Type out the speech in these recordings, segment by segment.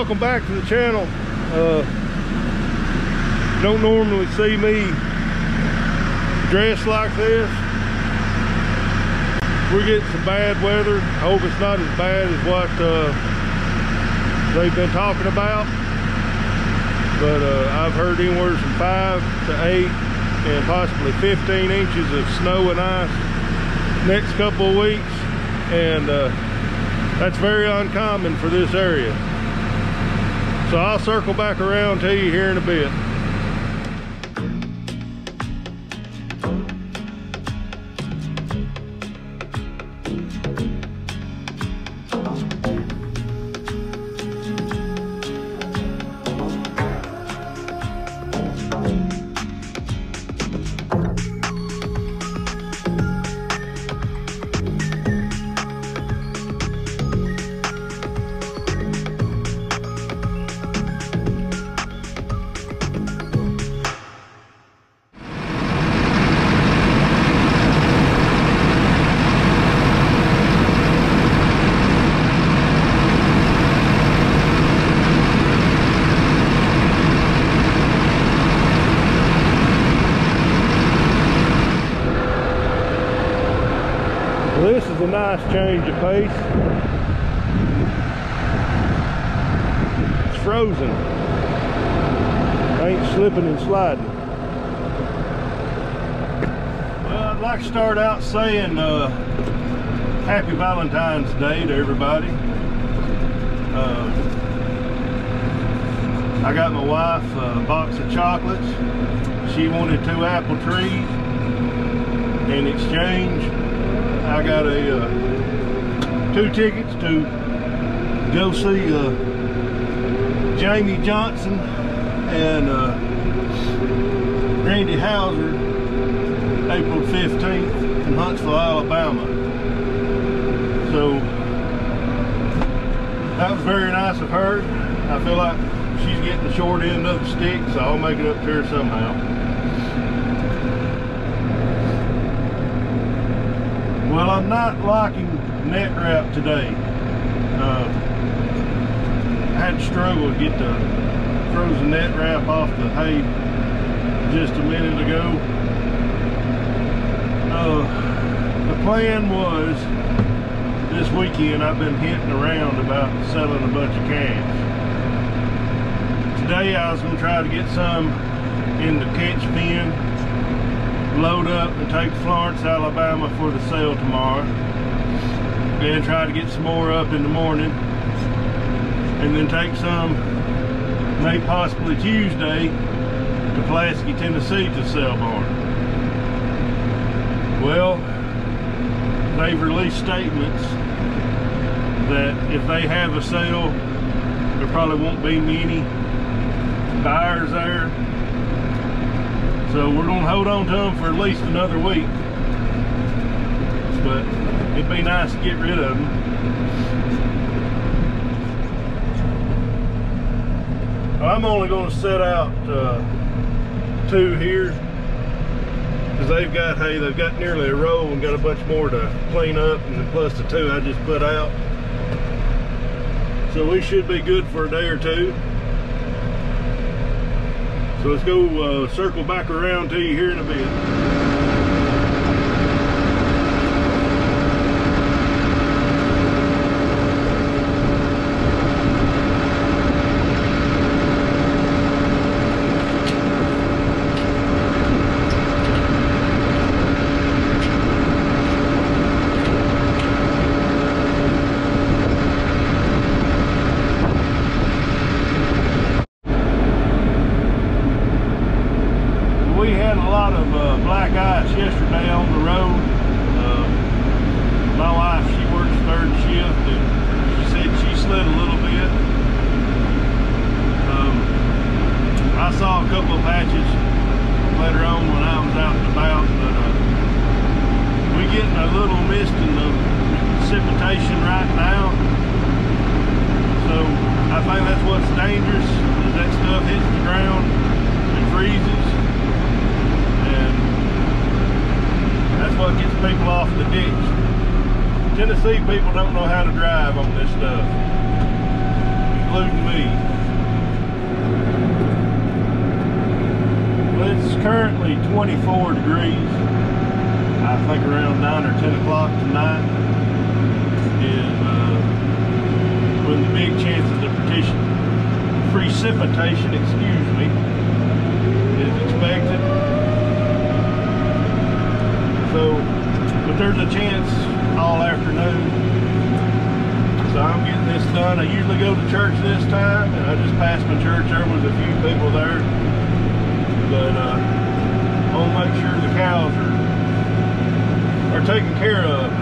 welcome back to the channel. Don't normally see me dressed like this. We're getting some bad weather. I hope it's not as bad as what they've been talking about, but I've heard anywhere from 5 to 8 and possibly 15 inches of snow and ice next couple of weeks, and that's very uncommon for this area. So I'll circle back around to you here in a bit. This is a nice change of pace. It's frozen. I ain't slipping and sliding. Well, I'd like to start out saying Happy Valentine's Day to everybody. I got my wife a box of chocolates. She wanted 2 apple trees. In exchange, I got 2 tickets to go see Jamie Johnson and Randy Houser April 15th in Huntsville, Alabama. So that was very nice of her. I feel like she's getting the short end of the stick, so I'll make it up to her somehow. Well, I'm not locking net wrap today. I had to struggle to get the frozen net wrap off the hay just a minute ago. The plan was this weekend I've been hinting around about selling a bunch of calves. Today I was going to try to get some in the catch pen, load up and take to Florence, Alabama for the sale tomorrow, then try to get some more up in the morning, and then take some maybe possibly Tuesday to Pulaski, Tennessee to sell barn. Well, they've released statements that if they have a sale, there probably won't be many buyers there. So we're going to hold on to them for at least another week. But it'd be nice to get rid of them. I'm only going to set out 2 here, because they've got nearly a row and got a bunch more to clean up, and then plus the 2 I just put out. So we should be good for a day or 2. So let's go circle back around to you here in a bit. We had a lot of black ice yesterday on the road. My wife, she works 3rd shift, and she said she slid a little bit. I saw a couple of patches later on when I was out and about, but we're getting a little mist in the precipitation right now. So I think that's what's dangerous, is that stuff hits the ground and freezes. That's what gets people off the ditch. Tennessee people don't know how to drive on this stuff. including me. Well, it's currently 24 degrees. I think around 9 or 10 o'clock tonight is when the big chances of precipitation, excuse me, is expected. So, but there's a chance all afternoon. So I'm getting this done. I usually go to church this time, and I just passed my church. There was a few people there, but I want to make sure the cows are taken care of.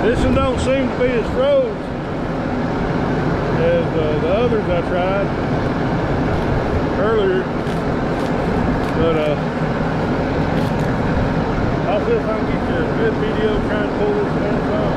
This one don't seem to be as froze as the others I tried earlier, but I'll see if I can get you a good video trying to pull this fence off.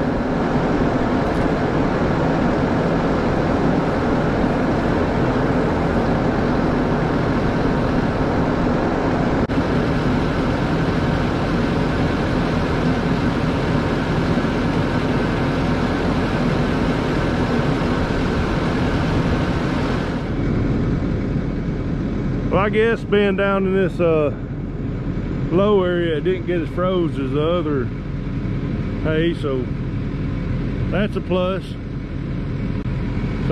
Well, I guess being down in this low area, it didn't get as froze as the other hay, so that's a plus. So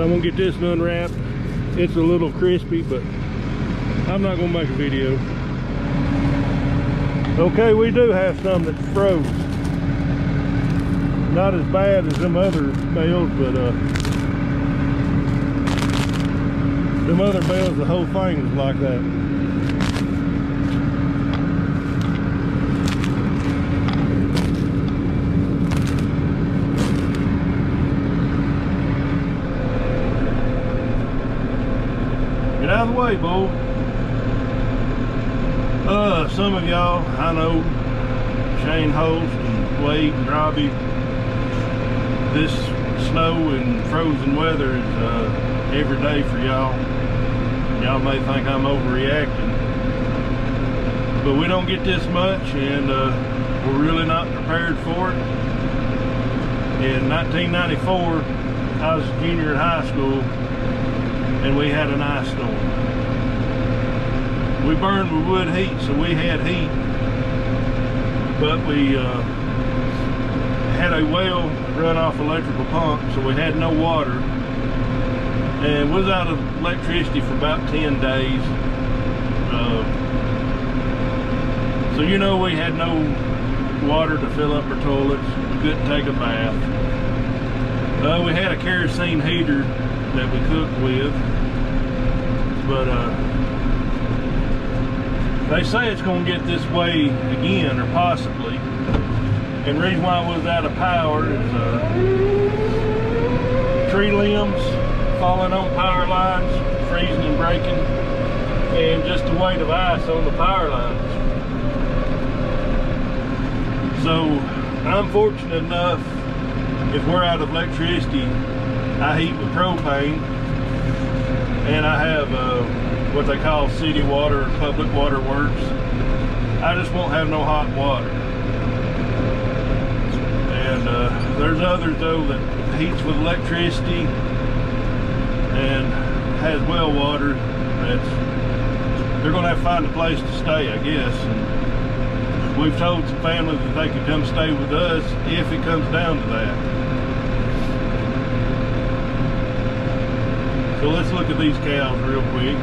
I'm gonna get this unwrapped. It's a little crispy, but I'm not gonna make a video. Okay, we do have some that's froze. Not as bad as them other bales, but them other bales, the whole thing was like that. Get out of the way, bull. Some of y'all, I know, Shane Host and Wade and Robbie, this snow and frozen weather is every day for y'all. Y'all may think I'm overreacting, but we don't get this much, and we're really not prepared for it. In 1994, I was a junior in high school, and we had an ice storm. We burned with wood heat, so we had heat, but we had a well run off electrical pump, so we had no water. And was out of electricity for about 10 days. So you know, we had no water to fill up our toilets. We couldn't take a bath. We had a kerosene heater that we cooked with, but they say it's going to get this way again, or possibly. And the reason why it was out of power is tree limbs falling on power lines, freezing and breaking, and just the weight of ice on the power lines. So I'm fortunate enough, if we're out of electricity, I heat with propane, and I have what they call city water or public water works. I just won't have no hot water. And there's others though that heats with electricity and has well water. They're gonna have to find a place to stay, I guess. And we've told some families that they could come stay with us if it comes down to that. So let's look at these cows real quick.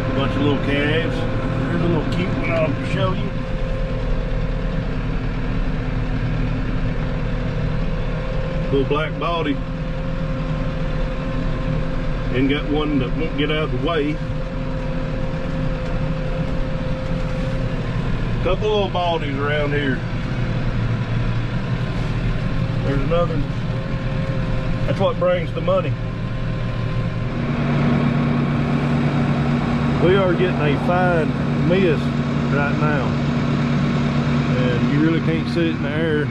A bunch of little calves. There's a little cute one I'll show you. Little black body. And got one that won't get out of the way. Couple little baldies around here. There's another. That's what brings the money. We are getting a fine mist right now, and you really can't see it in the air,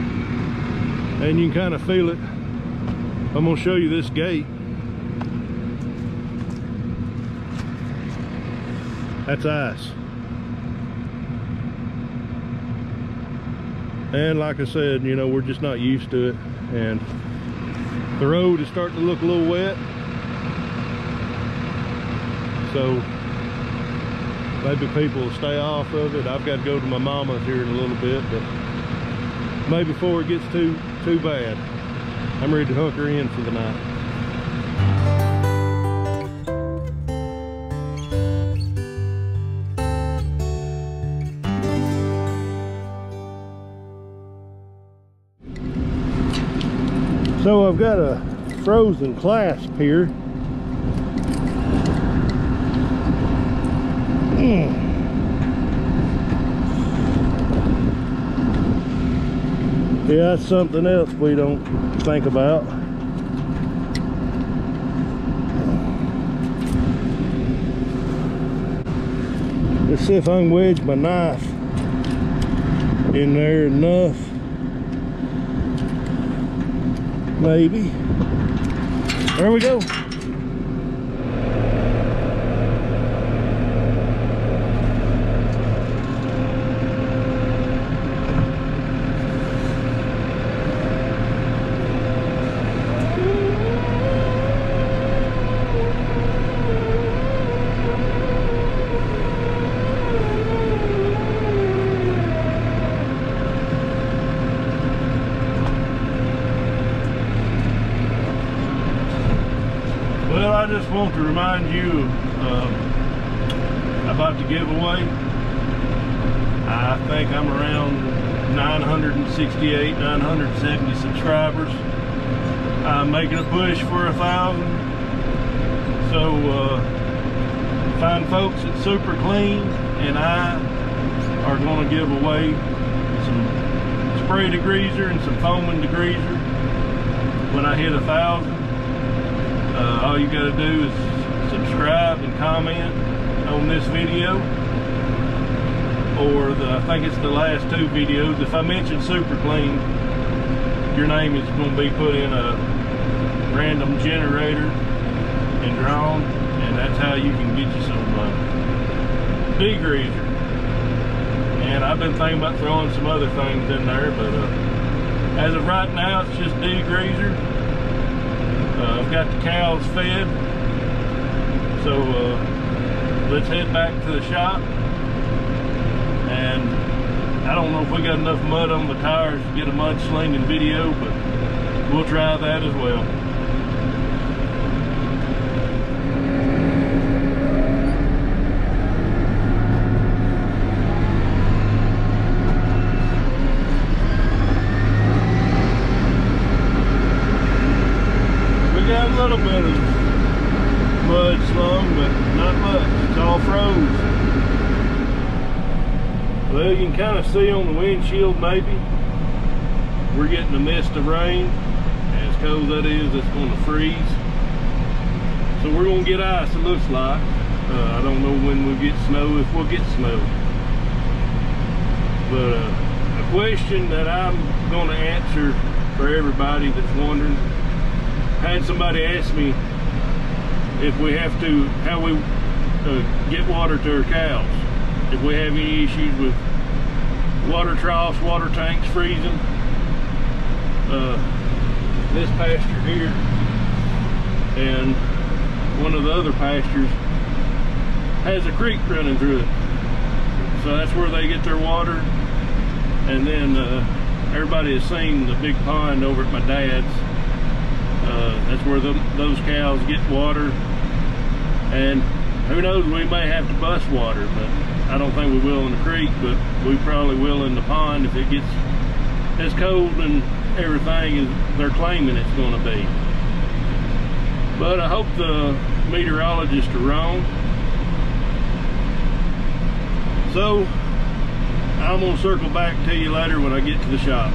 and you can kind of feel it. I'm gonna show you this gate. That's ice. And like I said, you know, we're just not used to it, and the road is starting to look a little wet, so maybe people will stay off of it. I've got to go to my mama's here in a little bit, but maybe before it gets too bad. I'm ready to hunker in for the night. So I've got a frozen Clasp here. Yeah, that's something else we don't think about. Let's see if I can wedge my knife in there enough. Maybe. There we go. I just want to remind you about the giveaway. I think I'm around 968, 970 subscribers. I'm making a push for 1,000. So fine folks at Super Clean and I are going to give away some spray degreaser and some foaming degreaser when I hit 1,000. All you got to do is subscribe and comment on this video, or I think it's the last 2 videos. If I mention Super Clean, your name is going to be put in a random generator and drawn, and that's how you can get you some degreaser. And I've been thinking about throwing some other things in there, but as of right now, it's just degreaser. I've got the cows fed, so let's head back to the shop. And I don't know if we got enough mud on the tires to get a mudslinging video, but we'll try that as well. A little bit of mud slung, but not much. It's all froze. Well, you can kind of see on the windshield maybe we're getting a mist of rain. As cold as that is, it's going to freeze. So we're going to get ice, it looks like. I don't know when we'll get snow, if we'll get snow. But a question that I'm going to answer for everybody that's wondering, I had somebody ask me if we have to, how we get water to our cows. If we have any issues with water troughs, water tanks freezing. This pasture here and one of the other pastures has a creek running through it. So that's where they get their water. And then everybody has seen the big pond over at my dad's. That's where those cows get water, and who knows, we may have to bust water, but I don't think we will in the creek, but we probably will in the pond if it gets as cold and everything as they're claiming it's going to be. But I hope the meteorologists are wrong. So I'm going to circle back to you later when I get to the shop.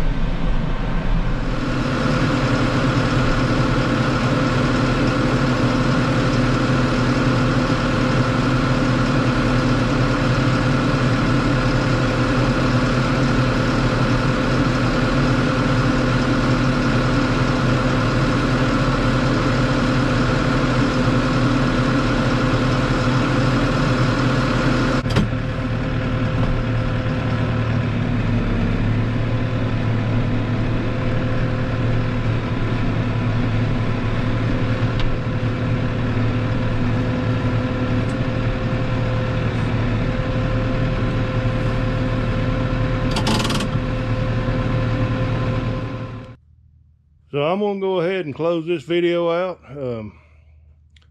So I'm gonna go ahead and close this video out.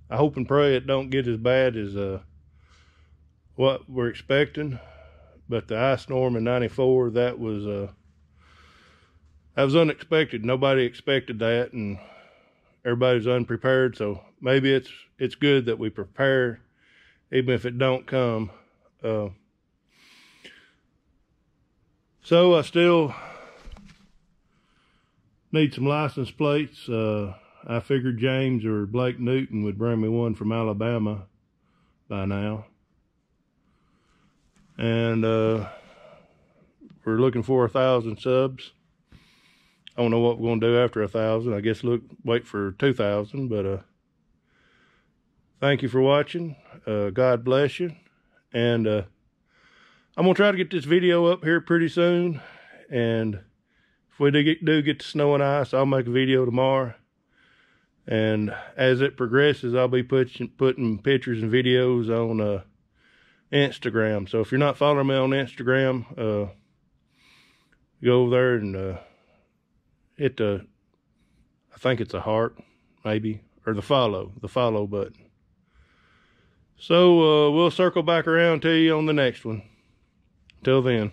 I hope and pray it don't get as bad as what we're expecting. But the ice storm in '94, that was unexpected. Nobody expected that, and everybody's unprepared. So maybe it's good that we prepare, even if it don't come. So I still need some license plates. I figured James or Blake Newton would bring me one from Alabama by now. And we're looking for 1,000 subs. I don't know what we're gonna do after 1,000. I guess wait for 2,000. But thank you for watching. God bless you. And I'm gonna try to get this video up here pretty soon. And if we do get the snow and ice, I'll make a video tomorrow. And as it progresses, I'll be putting pictures and videos on Instagram. So if you're not following me on Instagram, go over there and hit the, I think it's a heart, maybe, or the follow button. So we'll circle back around to you on the next one. Till then.